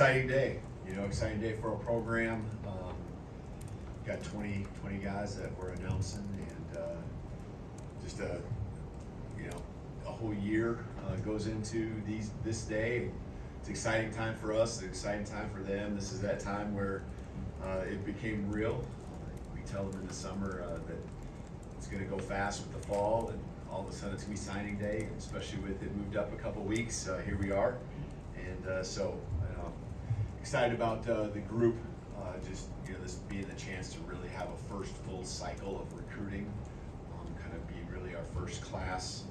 exciting day, exciting day for our program. Got 20 guys that we're announcing, and just a whole year goes into this day. It's an exciting time for us, it's an exciting time for them. This is that time where it became real. We tell them in the summer that it's going to go fast with the fall, and all of a sudden it's going to be signing day, especially with it moved up a couple weeks. Here we are, and so excited about the group. This being the chance to really have a first full cycle of recruiting, kind of be really our first class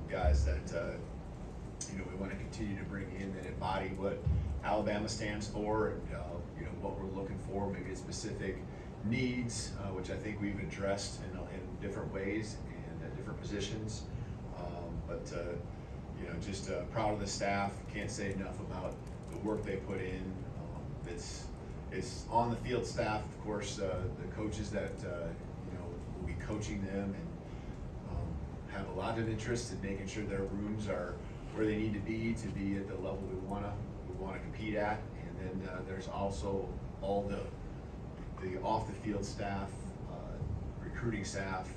guys that we want to continue to bring in that embody what Alabama stands for, and what we're looking for, maybe specific needs, which I think we've addressed in different ways and at different positions. Just proud of the staff. Can't say enough about the work they put in. It's on the field staff, of course, the coaches that will be coaching them and have a lot of interest in making sure their rooms are where they need to be at the level we want to compete at. And then there's also all the off the field staff, recruiting staff,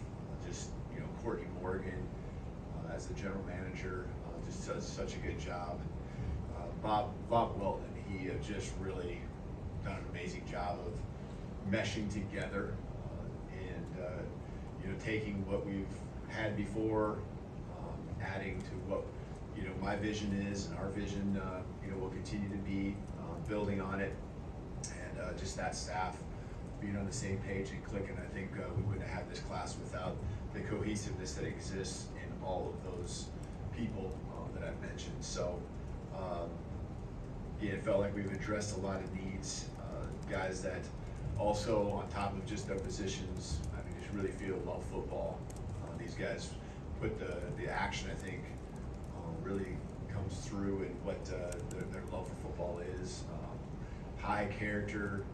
Courtney Morgan as the general manager just does such a good job. Bob Welton, he just really done an amazing job of meshing together and taking what we've had before, adding to what my vision is, and our vision will continue to be building on it, and just that staff being on the same page and clicking. I think we wouldn't have had this class without the cohesiveness that exists in all of those people that I've mentioned. So it felt like we've addressed a lot of needs. Guys that also, on top of just their positions, just really feel love football. These guys put the action, I think, really comes through in what their love for football is. High character.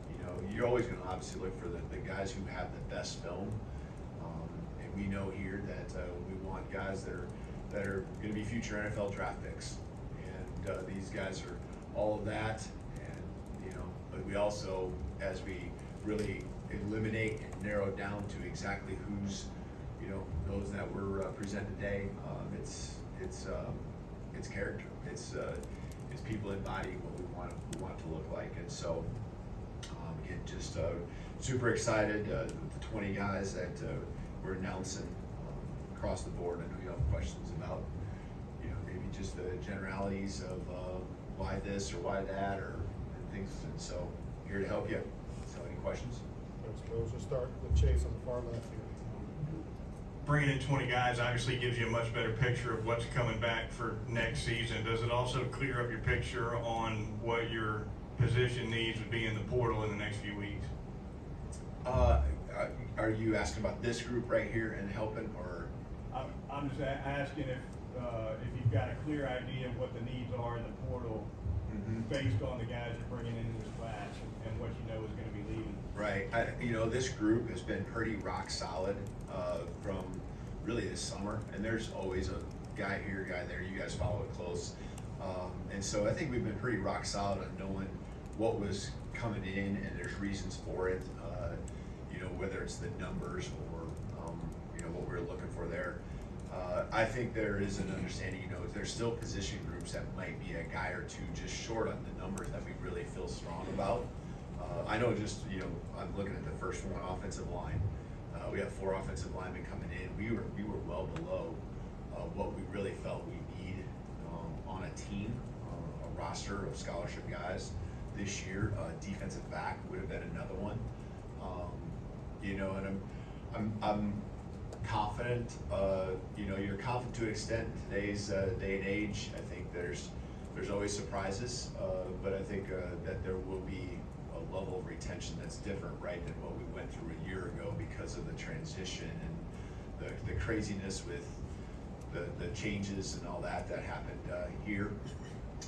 You're always going to obviously look for the guys who have the best film. And we know here that we want guys that are going to be future NFL draft picks. And these guys are all of that. But we also, as we really eliminate and narrow down to exactly who's, those that were presented today, it's character. It's people embodying what we want to look like. And so, again, just super excited with the 20 guys that we're announcing across the board. I know you have questions about, maybe just the generalities of why this or why that or things, and so here to help you. So any questions? Thanks, Coach. We'll start with Chase on the far left here. Bringing in 20 guys obviously gives you a much better picture of what's coming back for next season. Does it also clear up your picture on what your position needs would be in the portal in the next few weeks? Are you asking about this group right here and helping, or? I'm just asking if you've got a clear idea of what the needs are in the portal, based on the guys you're bringing into this class and what you know is going to be leaving. Right. This group has been pretty rock solid from really this summer, and there's always a guy here, guy there. You guys follow it close, and so I think we've been pretty rock solid on knowing what was coming in, and there's reasons for it. Whether it's the numbers or what we're looking for there. I think there is an understanding, there's still position groups that might be a guy or two just short on the numbers that we really feel strong about. I know I'm looking at the first one, offensive line. We have 4 offensive linemen coming in. We were well below what we really felt we need on a team, a roster of scholarship guys this year. Defensive back would have been another one. And I'm confident. You're confident to an extent in today's day and age. I think there's always surprises, but I think that there will be a level of retention that's different, right, than what we went through a year ago because of the transition and the craziness with the changes and all that happened here.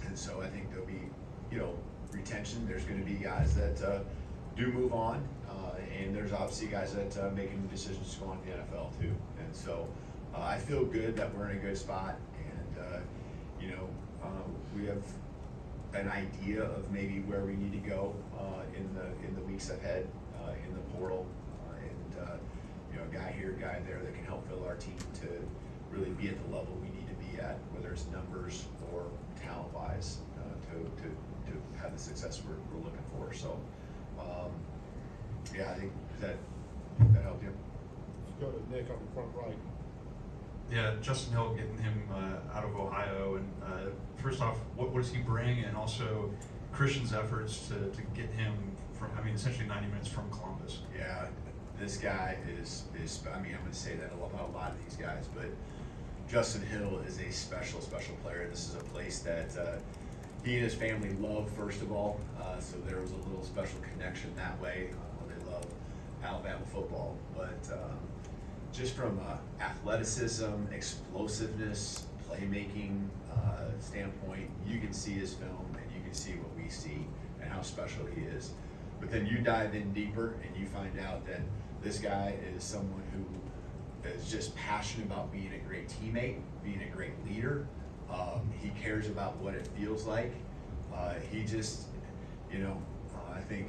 And so I think there'll be, retention. There's going to be guys that do move on. And there's obviously guys that making decisions to go on to the NFL too. And so I feel good that we're in a good spot, and we have an idea of maybe where we need to go in the weeks ahead in the portal, a guy here, a guy there that can help fill our team to really be at the level we need to be at, whether it's numbers or talent wise, to have the success we're looking for. So I think that helped you. Let's go to Nick on the front right. Yeah, Justin Hill, getting him out of Ohio, and first off, what does he bring, and also Christian's efforts to get him from, essentially 90 minutes from Columbus. Yeah, this guy is I'm going to say that about a lot of these guys, but Justin Hill is a special player. This is a place that he and his family love, first of all, so there was a little special connection that way. They love Alabama football, but just from athleticism, explosiveness, playmaking standpoint, you can see his film and you can see what we see and how special he is. But then you dive in deeper and you find out that this guy is someone who is just passionate about being a great teammate, being a great leader. He cares about what it feels like. He just, I think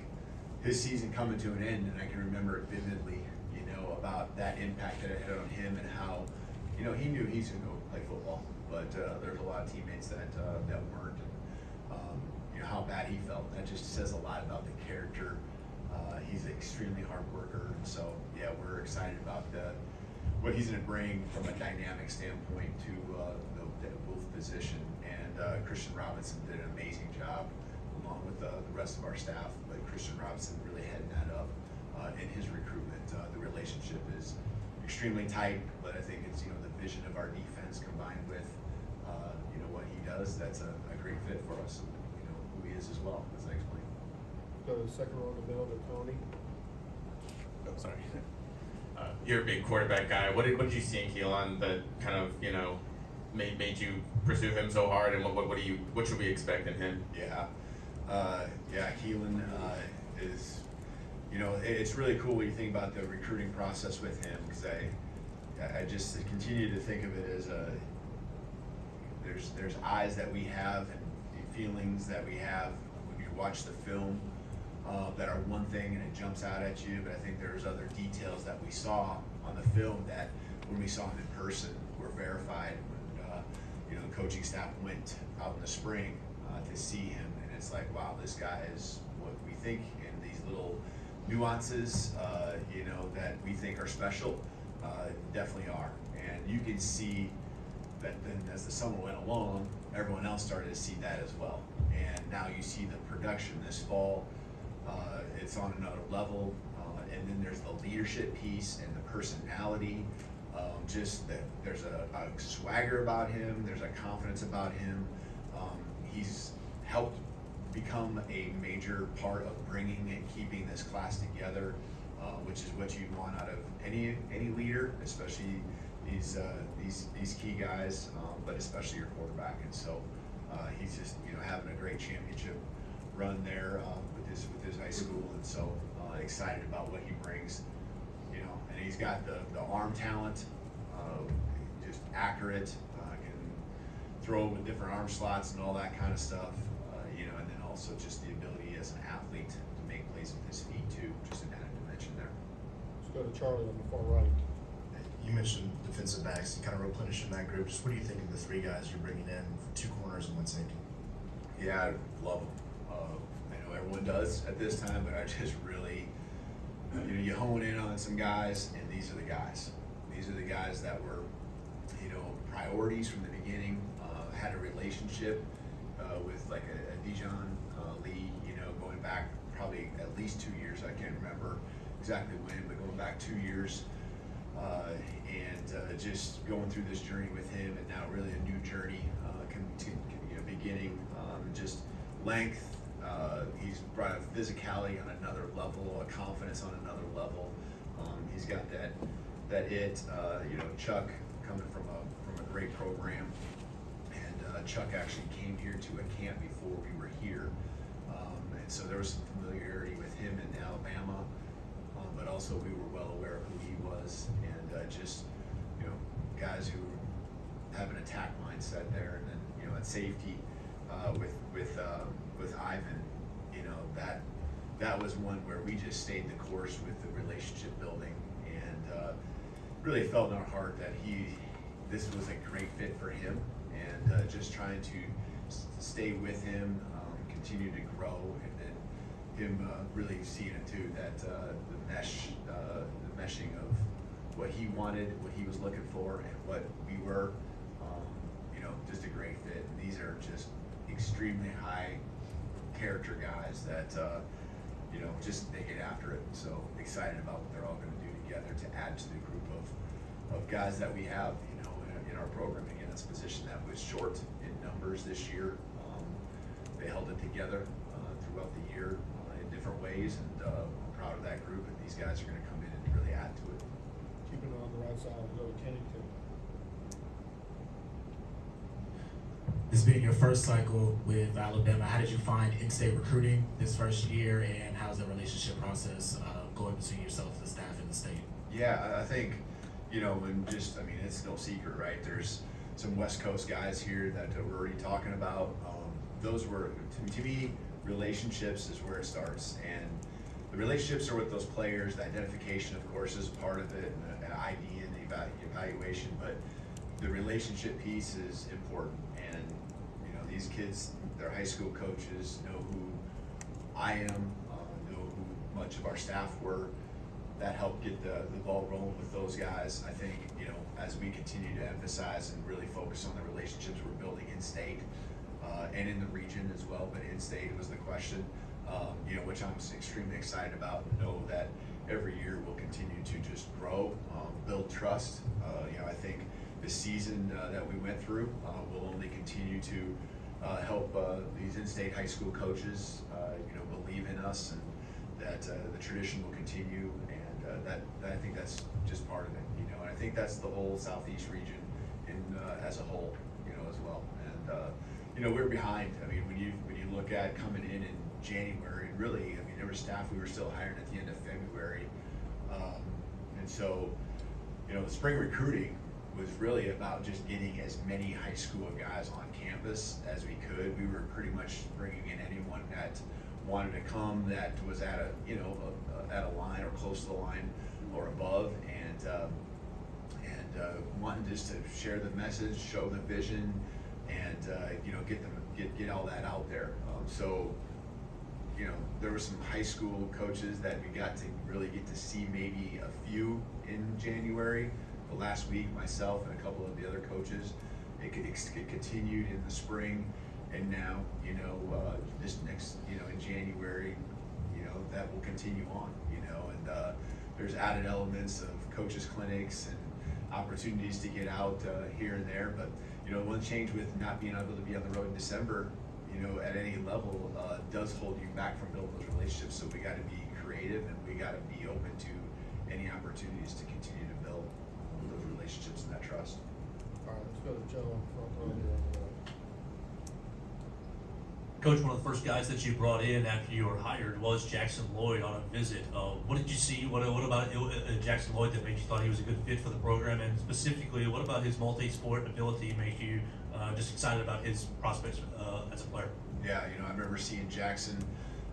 his season coming to an end, and I can remember it vividly, about that impact that it had on him and how, he knew he's going to go play football, but there's a lot of teammates that weren't. And, how bad he felt. That just says a lot about the character. He's an extremely hard worker. So, yeah, we're excited about what he's going to bring from a dynamic standpoint to the Wolf position. And Christian Robinson did an amazing job along with the rest of our staff. But Christian Robinson really heading that up in his recruitment. The relationship is extremely tight, but I think it's, the vision of our defense combined with, what he does, that's a great fit for us. Who he is as well, as I explained. Go to the second row in the middle to Tony. Oh, sorry. You're a big quarterback guy. What did you see in Keelon that kind of made you pursue him so hard, and what should we expect in him? Keelon is, it's really cool when you think about the recruiting process with him, because I just continue to think of it as there's eyes that we have and feelings that we have when you watch the film that are one thing and it jumps out at you, but I think there's other details that we saw on the film that when we saw him in person were verified. When the coaching staff went out in the spring to see him, and it's like, wow, this guy is what we think, and these little nuances that we think are special definitely are. And you can see that then as the summer went along, everyone else started to see that as well. And now you see the production this fall, it's on another level. And then there's the leadership piece and the personality. Just that there's a swagger about him, there's a confidence about him. He's helped become a major part of bringing and keeping this class together, which is what you want out of any leader, especially these key guys, but especially your quarterback. And so he's just having a great championship run there with his high school, and so excited about what he brings. And he's got the arm talent, just accurate, can throw with different arm slots and all that kind of stuff. And then also just the ability as an athlete to make plays with his feet too, just an added dimension there. Let's go to Charlie on the far right. You mentioned defensive backs, you kind of replenishing that group. Just what do you think of the three guys you're bringing in, 2 corners and 1 safety? Yeah, I love them. I know everyone does at this time, but I just really, you hone in on some guys, and these are the guys. These are the guys that were, priorities from the beginning. Had a relationship with like a Dijon Lee, going back probably at least 2 years. I can't remember exactly when, but going back 2 years. And just going through this journey with him, and now really a new journey beginning. Just length. He's brought a physicality on another level, a confidence on another level. He's got that it. Chuck coming from a great program, and Chuck actually came here to a camp before we were here, and so there was some familiarity with him in Alabama, but also we were well aware of who he was, and just guys who have an attack mindset there, and then at safety with that was one where we just stayed the course with the relationship building, and really felt in our heart that this was a great fit for him, and just trying to stay with him, continue to grow, and then him really seeing it too, that the meshing of what he wanted, what he was looking for, and what we were, just a great fit. And these are just extremely high character guys that, just they get after it. So excited about what they're all going to do together to add to the group of guys that we have, in our program. Again, it's a position that was short in numbers this year. They held it together throughout the year in different ways, and I'm proud of that group. And these guys are going to come in and really add to it. Keeping it on the right side, we'll go to Kennington. This being your first cycle with Alabama, how did you find in-state recruiting this first year, and how's the relationship process going between yourself, the staff, and the state? Yeah, I think, it's no secret, right? There's some West Coast guys here that we're already talking about. Those were, to me, relationships is where it starts. And the relationships are with those players. The identification, of course, is part of it, and an ID and the evaluation. But the relationship piece is important. And, these kids, their high school coaches know who I am, know who much of our staff were. That helped get the ball rolling with those guys. I think, as we continue to emphasize and really focus on the relationships we're building in state and in the region as well, but in state was the question, which I'm extremely excited about. Know that every year we'll continue to just grow, build trust. I think the season that we went through will only continue to help these in-state high school coaches, believe in us, and that the tradition will continue, and that I think that's just part of it, and I think that's the whole Southeast region as a whole, as well. And we're behind. When you look at coming in January, really, there were staff we were still hiring at the end of February, and so the spring recruiting was really about just getting as many high school guys on campus as we could. We were pretty much bringing in anyone that wanted to come, that was at a line or close to the line or above, and wanting just to share the message, show the vision, and get all that out there. So there were some high school coaches that we got to really get to see, maybe a few in January. The last week, myself and a couple of the other coaches, it continued in the spring, and now, this next, in January, that will continue on, and there's added elements of coaches clinics and opportunities to get out here and there. But, one change with not being able to be on the road in December, at any level, does hold you back from building those relationships. So we got to be creative, and we got to be open to any opportunities to continue to build those relationships and that trust. All right, let's go to Joe in front row here on the right. Coach, one of the first guys that you brought in after you were hired was Jackson Lloyd on a visit. What did you see? What about Jackson Lloyd that made you thought he was a good fit for the program? And specifically, what about his multi-sport ability made you just excited about his prospects as a player? Yeah, I remember seeing Jackson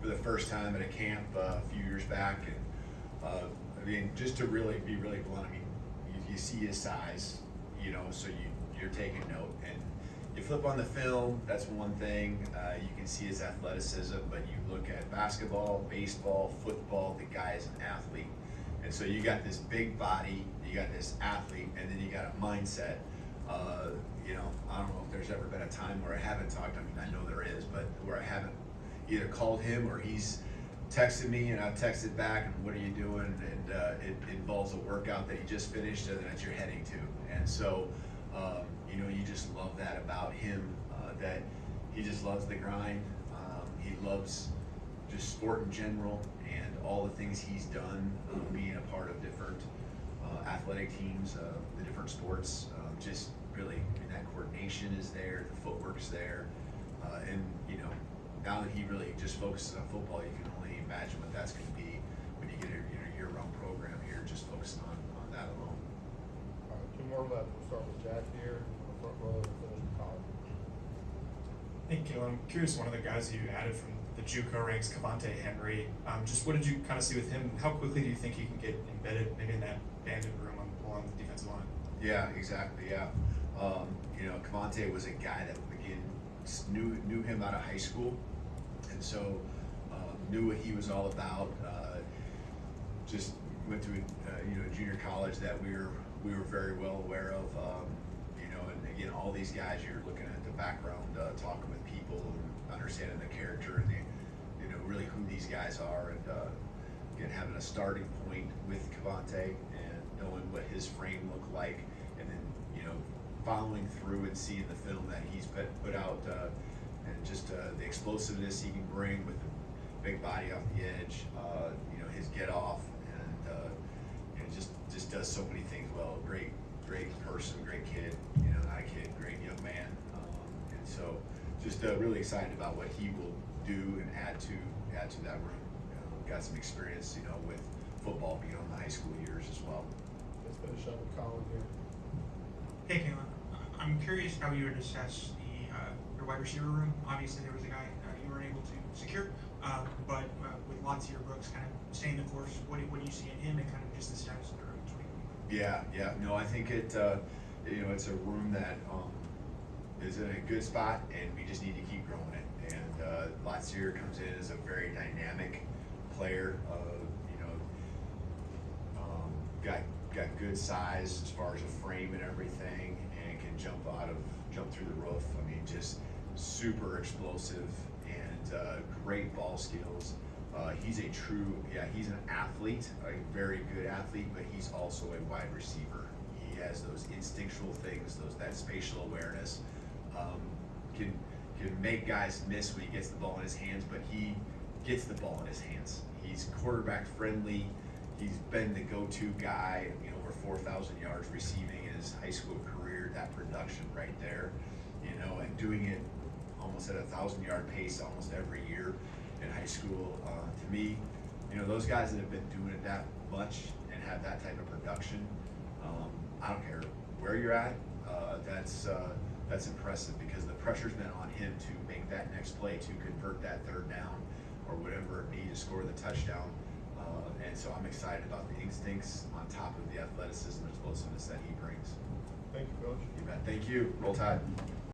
for the first time at a camp a few years back, and just to really be really blunt, you see his size, so you're taking note, and you flip on the film, that's one thing, you can see his athleticism, but you look at basketball, baseball, football, the guy is an athlete. And so you got this big body, you got this athlete, and then you got a mindset. I don't know if there's ever been a time where I haven't talked, I know there is, but where I haven't either called him or he's texted me and I've texted back, and what are you doing? And it involves a workout that he just finished and that you're heading to. And so, you just love that about him, that he just loves the grind. He loves just sport in general and all the things he's done, being a part of different athletic teams, the different sports. Just really, that coordination is there, the footwork's there, and now that he really just focuses on football, you can only imagine what that's going to be when you get a year-round program here, just focusing on that alone. All right, two more left. We'll start with Jack here on the front row and finish with Colin. Hey, Keelon, I'm curious, one of the guys you added from the JUCO ranks, Cavante Henry, just what did you kind of see with him? How quickly do you think he can get embedded maybe in that bandit room along the defensive line? Yeah, exactly. Yeah, you know, Cavante was a guy that again knew him out of high school, and so knew what he was all about. Just went to a junior college that we were very well aware of. You know, and again, all these guys, you're looking at the background, talking with people, and understanding the character and really who these guys are, and again having a starting point with Cavante and knowing what his frame looked like, and then following through and seeing the film that he's put out, and just the explosiveness he can bring with the big body off the edge, his get off, and just does so many things well. Great person, great kid, not a kid, great young man, and so just really excited about what he will do and add to that room. Got some experience, with football beyond the high school years as well. Let's finish up with Colin here. Hey, Keelon. I'm curious how you would assess your wide receiver room. Obviously, there was a guy you weren't able to secure, but with Latsier Brooks kind of staying the course, what do you see in him and kind of just the status of the room? Yeah. No, I think it's a room that is in a good spot, and we just need to keep growing it. And Latsier comes in as a very dynamic player. Got good size as far as a frame and everything, and can jump through the roof. I mean, just super explosive and great ball skills. He's he's an athlete, a very good athlete, but he's also a wide receiver. He has those instinctual things, that spatial awareness. Can make guys miss when he gets the ball in his hands, but he gets the ball in his hands. He's quarterback friendly. He's been the go-to guy, over 4,000 yards receiving in his high school career. That production right there, and doing it almost at 1,000-yard pace almost every year in high school. To me, those guys that have been doing it that much and have that type of production, I don't care where you're at. That's impressive, because the pressure's been on him to make that next play, to convert that third down or whatever it be to score the touchdown. And so I'm excited about the instincts on top of the athleticism and explosiveness that he brings. Thank you, Coach. You bet. Thank you. Roll Tide.